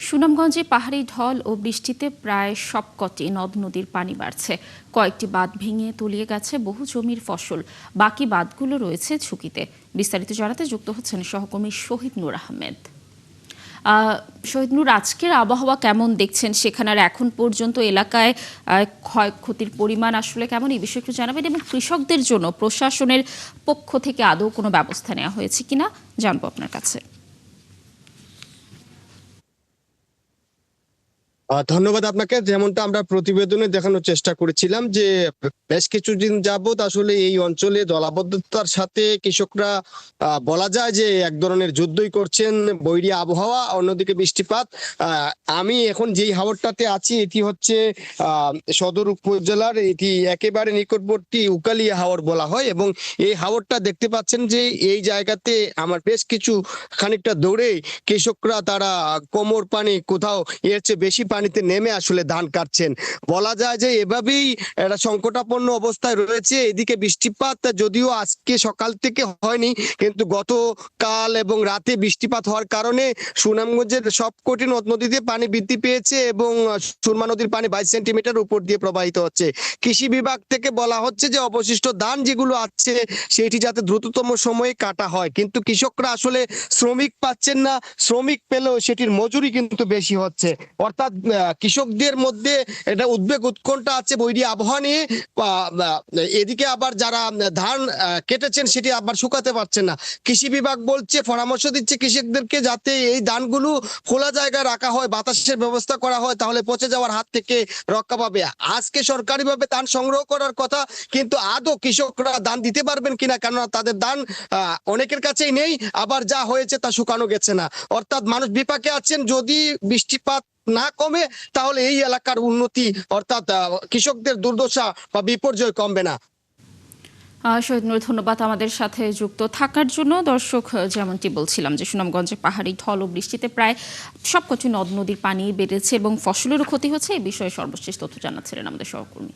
সুনামগঞ্জে পাহাড়ি ঢল ও বৃষ্টিতে প্রায় সবকটি নদ নদীর পানি বাড়ছে। কয়েকটি বাঁধ ভেঙে তলিয়ে গেছে বহু জমির ফসল। বাকি বাঁধগুলো রয়েছে ঝুঁকিতে। বিস্তারিত জানাতে যুক্ত হচ্ছেন সহকর্মী শহীদ নূর আহমেদ। শহীদ নূর, আজকের আবহাওয়া কেমন দেখছেন সেখানে, আর এখন পর্যন্ত এলাকায় ক্ষয়ক্ষতির পরিমাণ আসলে কেমন, এই বিষয়ে একটু জানাবেন, এবং কৃষকদের জন্য প্রশাসনের পক্ষ থেকে আদৌ কোনো ব্যবস্থা নেওয়া হয়েছে কিনা জানবো আপনার কাছে। ধন্যবাদ আপনাকে। যেমনটা আমরা প্রতিবেদনে দেখানোর চেষ্টা করেছিলাম যে বেশ কিছুদিন যাবত আসলে এই অঞ্চলে জলাবদ্ধতার সাথে কৃষকরা বলা যায় যে এক ধরনের যুদ্ধই করছেন। বৈরী আবহাওয়া, অন্যদিকে বৃষ্টিপাত। আমি এখন যেই হাওরটাতে আছি এটি হচ্ছে সদর উপজেলার, এটি একেবারে নিকটবর্তী উকালিয়া হাওর বলা হয়, এবং এই হাওরটা দেখতে পাচ্ছেন যে এই জায়গাতে আমার বেশ কিছু খানিকটা দৌড়ে কৃষকরা তারা কোমর পানি, কোথাও এর চেয়ে বেশি পানিতে নেমে আসলে ধান কাটছেন। বলা যায় যে এভাবেই একটা সংকটাপন্ন অবস্থায় রয়েছে। এদিকে বৃষ্টিপাত যদিও আজকে সকাল থেকে হয়নি, কিন্তু গতকাল এবং রাতে বৃষ্টিপাত হওয়ার কারণে সুনামগঞ্জের সবকটি নদ নদীতে পানি বৃদ্ধি পেয়েছে এবং সুরমা নদীর পানি 22 সেন্টিমিটার উপর দিয়ে প্রবাহিত হচ্ছে। কৃষি বিভাগ থেকে বলা হচ্ছে যে অবশিষ্ট ধান যেগুলো আছে সেটি যাতে দ্রুততম সময়ে কাটা হয়, কিন্তু কৃষকরা আসলে শ্রমিক পাচ্ছেন না। শ্রমিক পেলেও সেটির মজুরি কিন্তু বেশি হচ্ছে। অর্থাৎ কৃষকদের মধ্যে এটা উদ্বেগ উৎকণ্ঠা আছে বৈরী আবহাওয়া নিয়ে। এদিকে আবার যারা ধান কেটেছেন সেটি আবার শুকাতে পারছেন না। কৃষি বিভাগ বলছে, পরামর্শ দিচ্ছে কৃষকদেরকে যাতে এই ধানগুলো খোলা জায়গায় রাখা হয়, বাতাসের ব্যবস্থা করা হয়, তাহলে পচে যাওয়ার হাত থেকে রক্ষা পাবে। আজকে সরকারিভাবে ধান সংগ্রহ করার কথা, কিন্তু আদৌ কৃষকরা ধান দিতে পারবেন কিনা, কেননা তাদের ধান অনেকের কাছেই নেই, আবার যা হয়েছে তা শুকানো গেছে না। অর্থাৎ মানুষ বিপাকে আছেন। যদি বৃষ্টিপাত না কমে তাহলে এই এলাকার উন্নতি, অর্থাৎ কৃষকদের দুর্দশা বা বিপর্যয় কমবে না। শহীদ নূর, ধন্যবাদ আমাদের সাথে যুক্ত থাকার জন্য। দর্শক, যেমনটি বলছিলাম যে সুনামগঞ্জে পাহাড়ি ঢল ও বৃষ্টিতে প্রায় সবকটি নদ নদীর পানি বেড়েছে এবং ফসলেরও ক্ষতি হচ্ছে। এই বিষয়ে সর্বশেষ তথ্য জানাচ্ছিলেন আমাদের সহকর্মী।